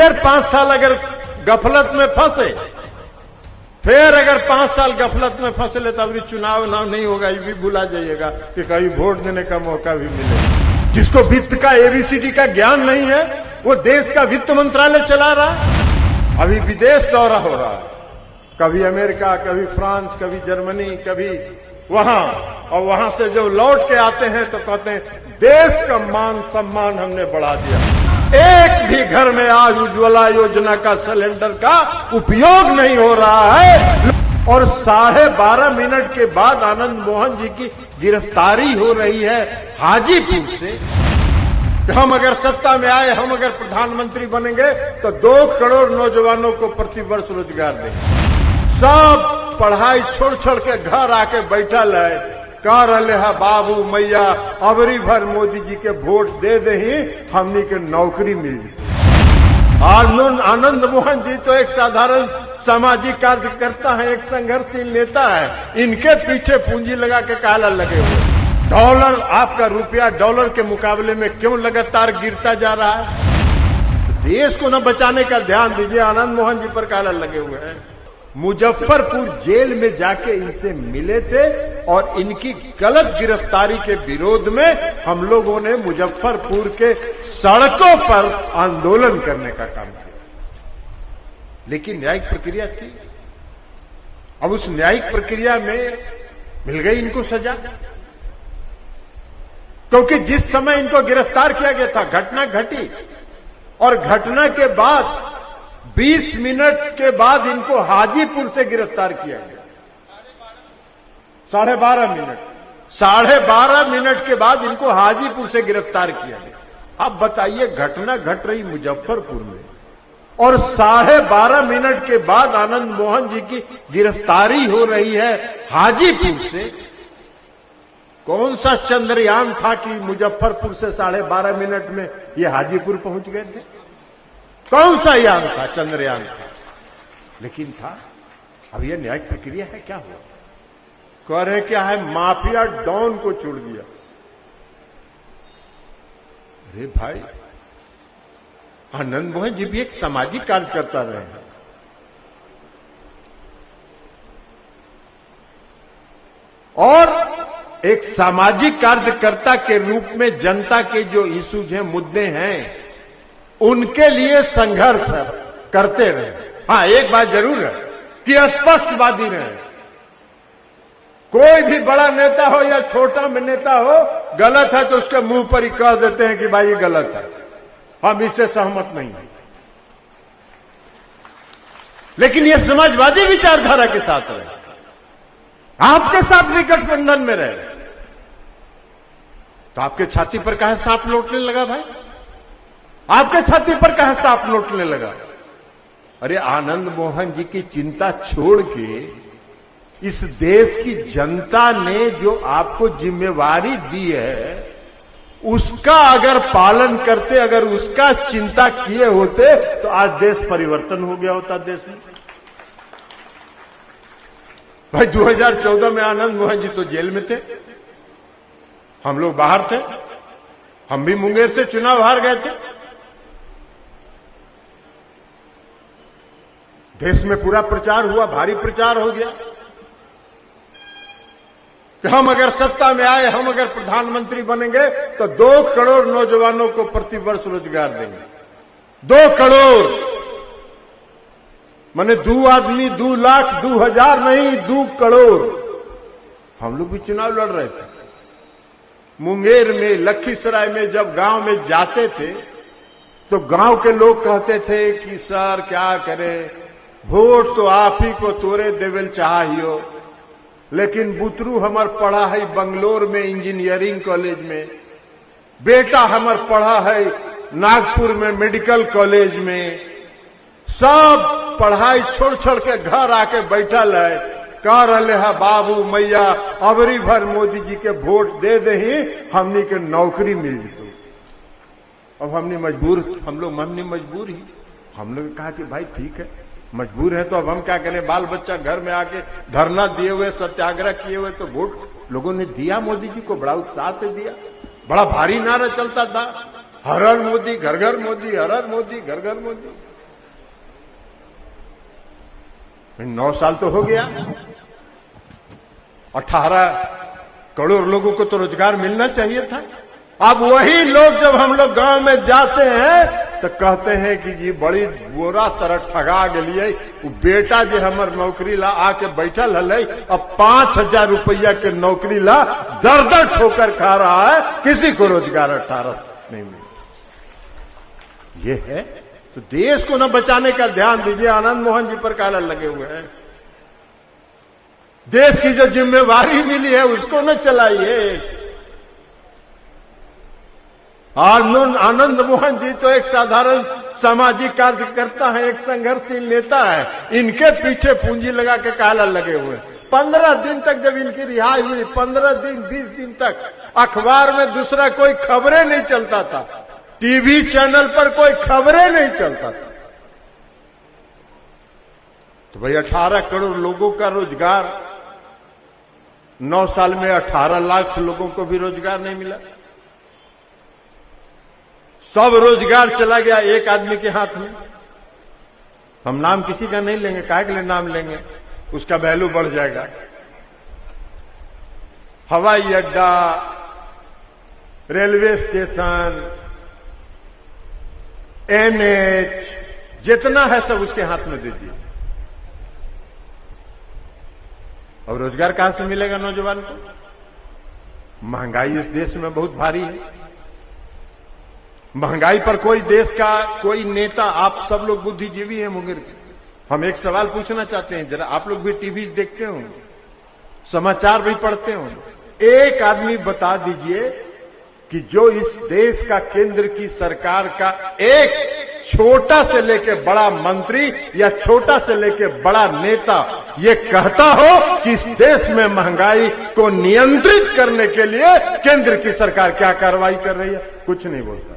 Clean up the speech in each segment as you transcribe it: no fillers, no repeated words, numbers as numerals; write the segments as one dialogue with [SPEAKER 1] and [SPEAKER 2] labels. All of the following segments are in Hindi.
[SPEAKER 1] फिर 5 साल अगर गफलत में फंसे, फिर अगर 5 साल गफलत में फंसे ले, तब भी चुनाव नहीं होगा, ये भी भुला जाइएगा कि कभी वोट देने का मौका भी मिले। जिसको वित्त का एबीसीडी का ज्ञान नहीं है, वो देश का वित्त मंत्रालय चला रहा है। अभी विदेश दौरा हो रहा है, कभी अमेरिका, कभी फ्रांस, कभी जर्मनी, कभी वहां, और वहां से जो लौट के आते हैं तो कहते हैं देश का मान सम्मान हमने बढ़ा दिया। एक भी घर में आज उज्ज्वला योजना का सिलेंडर का उपयोग नहीं हो रहा है, और 12.5 मिनट के बाद आनंद मोहन जी की गिरफ्तारी हो रही है हाजीपुर से। हम अगर सत्ता में आए, हम अगर प्रधानमंत्री बनेंगे तो 2 करोड़ नौजवानों को प्रतिवर्ष रोजगार देंगे। सब पढ़ाई छोड़ छोड़ के घर आके बैठल है, कह रहे है बाबू मैया अबरी भर मोदी जी के वोट दे दही, हमनी के नौकरी मिल जाए। आनंद मोहन जी तो एक साधारण सामाजिक कार्यकर्ता है, एक संघर्षशील नेता है, इनके पीछे पूंजी लगा के काला लगे हुए। डॉलर, आपका रुपया डॉलर के मुकाबले में क्यों लगातार गिरता जा रहा है? देश को न बचाने का ध्यान दीजिए, आनंद मोहन जी पर काला लगे हुए हैं। मुजफ्फरपुर जेल में जाके इनसे मिले थे, और इनकी गलत गिरफ्तारी के विरोध में हम लोगों ने मुजफ्फरपुर के सड़कों पर आंदोलन करने का काम किया। लेकिन न्यायिक प्रक्रिया थी, अब उस न्यायिक प्रक्रिया में मिल गई इनको सजा, क्योंकि जिस समय इनको गिरफ्तार किया गया था घटना घटी, और घटना के बाद 20 मिनट के बाद इनको हाजीपुर से गिरफ्तार किया गया। 12.5 मिनट के बाद इनको हाजीपुर से गिरफ्तार किया गया। अब बताइए, घटना घट रही मुजफ्फरपुर में, और 12.5 मिनट के बाद आनंद मोहन जी की गिरफ्तारी हो रही है हाजीपुर से। कौन सा चंद्रयान था कि मुजफ्फरपुर से 12.5 मिनट में ये हाजीपुर पहुंच गए थे? कौन सा यान था? चंद्रयान था, लेकिन था। अब यह न्यायिक प्रक्रिया है? क्या हुआ? कह रहे क्या है, माफिया डॉन को छोड़ दिया। अरे भाई, आनंद मोहन जी भी एक सामाजिक कार्यकर्ता रहे हैं, और एक सामाजिक कार्यकर्ता के रूप में जनता के जो इश्यूज हैं, मुद्दे हैं, उनके लिए संघर्ष करते रहे। हाँ, एक बात जरूर है कि स्पष्टवादी रहे। कोई भी बड़ा नेता हो या छोटा नेता हो, गलत है तो उसके मुंह पर ही कह देते हैं कि भाई ये गलत है, हम इससे सहमत नहीं हैं। लेकिन ये समाजवादी विचारधारा के साथ रहे, आपके साथ भी गठबंधन में रहे, तो आपके छाती पर काहे सांप लौटने लगा भाई? आपके छाती पर कहा सांप लौटने लगा? अरे आनंद मोहन जी की चिंता छोड़ के इस देश की जनता ने जो आपको जिम्मेवारी दी है, उसका अगर पालन करते, अगर उसका चिंता किए होते, तो आज देश परिवर्तन हो गया होता। देश में भाई 2014 में आनंद मोहन जी तो जेल में थे, हम लोग बाहर थे, हम भी मुंगेर से चुनाव हार गए थे। देश में पूरा प्रचार हुआ, भारी प्रचार हो गया कि हम अगर सत्ता में आए, हम अगर प्रधानमंत्री बनेंगे तो 2 करोड़ नौजवानों को प्रतिवर्ष रोजगार देंगे। 2 करोड़ माने 2 आदमी, 2 लाख, 2,000 नहीं, 2 करोड़। हम लोग भी चुनाव लड़ रहे थे। मुंगेर में, लखीसराय में जब गांव में जाते थे तो गांव के लोग कहते थे कि सर क्या करें, वोट तो आप ही को तोरे देवेल चाहिए, लेकिन बुतरू हमर पढ़ा है बंगलोर में इंजीनियरिंग कॉलेज में, बेटा हमर पढ़ा है नागपुर में मेडिकल कॉलेज में, सब पढ़ाई छोड़ छोड़ के घर आके बैठल है, कह रहे है बाबू मैया अबरी भर मोदी जी के वोट दे दही, हमनी के नौकरी मिल जाए। अब हमने मजबूर, हमने मजबूर ही, हम लोग कहा कि भाई ठीक है, मजबूर है तो अब हम क्या करें, बाल बच्चा घर में आके धरना दिए हुए, सत्याग्रह किए हुए, तो वोट लोगों ने दिया मोदी जी को, बड़ा उत्साह से दिया, बड़ा भारी नारा चलता था, हर हर मोदी घर घर मोदी, हर हर मोदी घर घर मोदी। 9 साल तो हो गया। 18 करोड़ लोगों को तो रोजगार मिलना चाहिए था। अब वही लोग जब हम लोग गांव में जाते हैं तो कहते हैं कि ये बड़ी बुरा तरह ठगा गलिए, वो बेटा जो हमर नौकरी ला आके बैठल हल, अब 5,000 रुपया के नौकरी ला दर दर ठोकर खा रहा है, किसी को रोजगार 18 नहीं मिला। ये है तो देश को न बचाने का ध्यान दीजिए। आनंद मोहन जी पर काला लगे हुए हैं। देश की जो जिम्मेवारी मिली है उसको न चलाइए। आनंद मोहन जी तो एक साधारण सामाजिक कार्यकर्ता है, एक संघर्षशील नेता है। इनके पीछे पूंजी लगा के काला लगे हुए। 15 दिन तक जब इनकी रिहाई हुई, 15 दिन 20 दिन तक अखबार में दूसरा कोई खबरें नहीं चलता था, टीवी चैनल पर कोई खबरें नहीं चलता था। तो भाई 18 करोड़ लोगों का रोजगार, 9 साल में 18 लाख लोगों को भी रोजगार नहीं मिला। सब रोजगार चला गया एक आदमी के हाथ में। हम नाम किसी का नहीं लेंगे, काहे के लिए नाम लेंगे, उसका वैल्यू बढ़ जाएगा। हवाई अड्डा, रेलवे स्टेशन, एनएच, जितना है सब उसके हाथ में दे दिए। और रोजगार कहां से मिलेगा नौजवान को? महंगाई इस देश में बहुत भारी है। महंगाई पर कोई देश का कोई नेता, आप सब लोग बुद्धिजीवी हैं मुंगेर के, हम एक सवाल पूछना चाहते हैं। जरा आप लोग भी टीवी देखते हो, समाचार भी पढ़ते हो, एक आदमी बता दीजिए कि जो इस देश का केंद्र की सरकार का एक छोटा से लेके बड़ा मंत्री या छोटा से लेके बड़ा नेता ये कहता हो कि इस देश में महंगाई को नियंत्रित करने के लिए केंद्र की सरकार क्या कार्रवाई कर रही है? कुछ नहीं बोलता।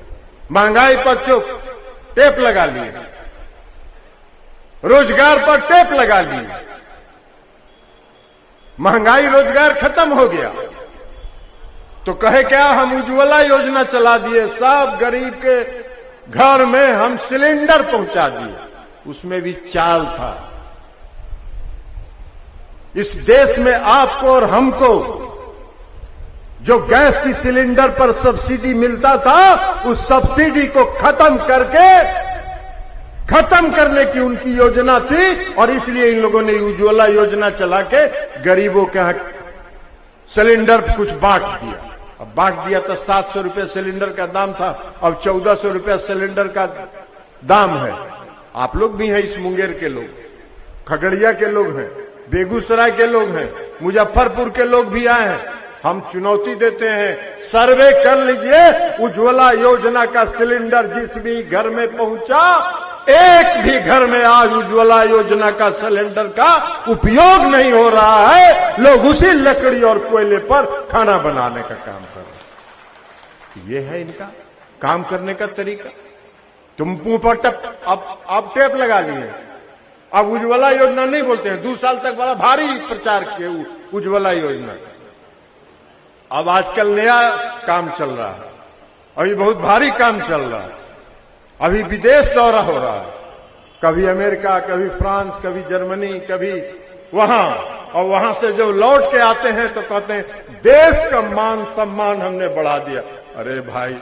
[SPEAKER 1] महंगाई पर चुप, टेप लगा लिए, रोजगार पर टेप लगा लिए। महंगाई रोजगार खत्म हो गया तो कहे क्या, हम उज्ज्वला योजना चला दिए, सब गरीब के घर में हम सिलेंडर पहुंचा दिए। उसमें भी चाल था। इस देश में आपको और हमको जो गैस की सिलेंडर पर सब्सिडी मिलता था, उस सब्सिडी को खत्म करने की उनकी योजना थी। और इसलिए इन लोगों ने उज्ज्वला योजना चला के गरीबों के यहां सिलेंडर कुछ बांट दिया। अब बांट दिया तो 700 रुपये सिलेंडर का दाम था, अब 1400 रुपये सिलेंडर का दाम है। आप लोग भी हैं, इस मुंगेर के लोग, खगड़िया के लोग हैं, बेगूसराय के लोग हैं, मुजफ्फरपुर के लोग भी आए हैं। हम चुनौती देते हैं, सर्वे कर लीजिए, उज्ज्वला योजना का सिलेंडर जिस भी घर में पहुंचा, एक भी घर में आज उज्ज्वला योजना का सिलेंडर का उपयोग नहीं हो रहा है। लोग उसी लकड़ी और कोयले पर खाना बनाने का काम कर रहे हैं। ये है इनका काम करने का तरीका। तुम मुंह पर अब टेप लगा लिए। अब उज्ज्वला योजना नहीं बोलते हैं। 2 साल तक बड़ा भारी प्रचार किए उज्ज्वला योजना। अब आजकल नया काम चल रहा है, अभी बहुत भारी काम चल रहा है। अभी विदेश दौरा हो रहा है, कभी अमेरिका, कभी फ्रांस, कभी जर्मनी, कभी वहां। और वहां से जो लौट के आते हैं तो कहते हैं देश का मान सम्मान हमने बढ़ा दिया। अरे भाई,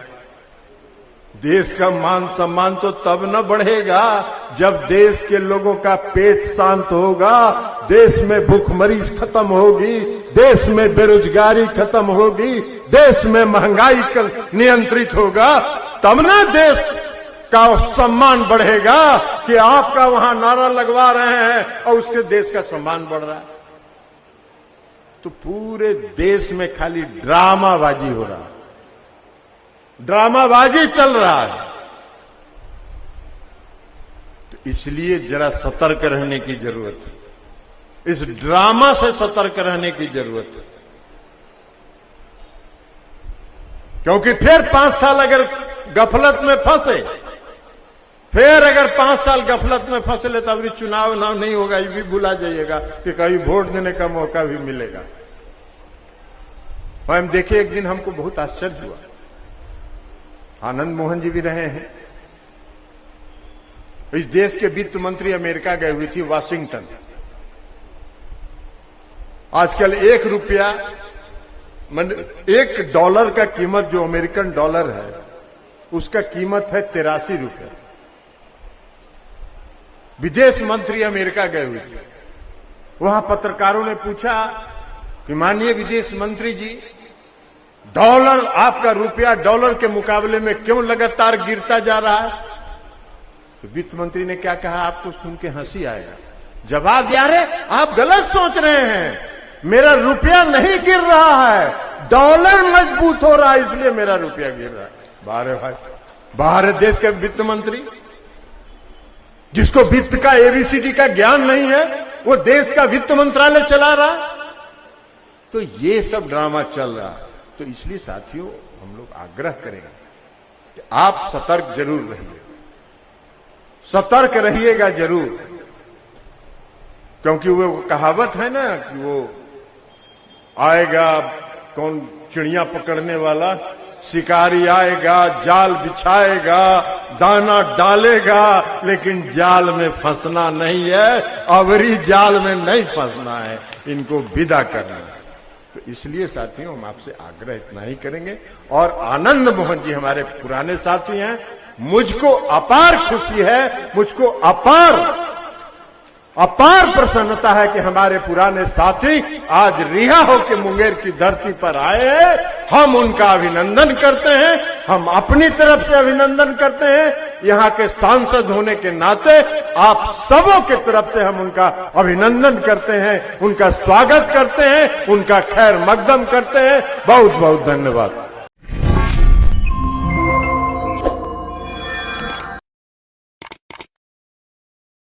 [SPEAKER 1] देश का मान सम्मान तो तब न बढ़ेगा जब देश के लोगों का पेट शांत होगा, देश में भूखमरी खत्म होगी, देश में बेरोजगारी खत्म होगी, देश में महंगाई नियंत्रित होगा, तब ना देश का सम्मान बढ़ेगा। कि आपका वहां नारा लगवा रहे हैं और उसके देश का सम्मान बढ़ रहा है। तो पूरे देश में खाली ड्रामाबाजी हो रहा है, ड्रामाबाजी चल रहा है। तो इसलिए जरा सतर्क रहने की जरूरत है, इस ड्रामा से सतर्क रहने की जरूरत है। क्योंकि फिर 5 साल अगर गफलत में फंसे, फिर अगर 5 साल गफलत में फंसे ले, तो अभी चुनाव नहीं होगा, ये भी भुला जाइएगा कि कभी वोट देने का मौका भी मिलेगा। और हम देखे, एक दिन हमको बहुत आश्चर्य हुआ। आनंद मोहन जी भी रहे हैं। इस देश के वित्त मंत्री अमेरिका गए हुई थी, वाशिंगटन। आजकल ₹1 $1 का कीमत जो अमेरिकन डॉलर है उसका कीमत है ₹83। विदेश मंत्री अमेरिका गए हुए थे, वहां पत्रकारों ने पूछा कि माननीय विदेश मंत्री जी, डॉलर, आपका रुपया डॉलर के मुकाबले में क्यों लगातार गिरता जा रहा है? तो वित्त मंत्री ने क्या कहा, आपको सुन के हंसी आएगा। जवाब दिया, अरे आप गलत सोच रहे हैं, मेरा रुपया नहीं गिर रहा है, डॉलर मजबूत हो रहा है, इसलिए मेरा रुपया गिर रहा है। बाहर भाई, बाहर देश के वित्त मंत्री जिसको वित्त का एबीसीडी का ज्ञान नहीं है, वो देश का वित्त मंत्रालय चला रहा। तो ये सब ड्रामा चल रहा। तो इसलिए साथियों, हम लोग आग्रह करेंगे कि आप सतर्क जरूर रहिए, सतर्क रहिएगा जरूर, क्योंकि वो कहावत है ना कि वो आएगा कौन, चिड़िया पकड़ने वाला, शिकारी आएगा, जाल बिछाएगा, दाना डालेगा, लेकिन जाल में फंसना नहीं है, अवरी जाल में नहीं फंसना है, इनको विदा करना है। तो इसलिए साथियों, हम आपसे आग्रह इतना ही करेंगे। और आनंद मोहन जी हमारे पुराने साथी हैं, मुझको अपार खुशी है, मुझको अपार प्रसन्नता है कि हमारे पुराने साथी आज रिहा होकर मुंगेर की धरती पर आए हैं। हम उनका अभिनंदन करते हैं, हम अपनी तरफ से अभिनंदन करते हैं। यहाँ के सांसद होने के नाते आप सबों की तरफ से हम उनका अभिनंदन करते हैं, उनका स्वागत करते हैं, उनका खैर मकदम करते हैं। बहुत बहुत धन्यवाद।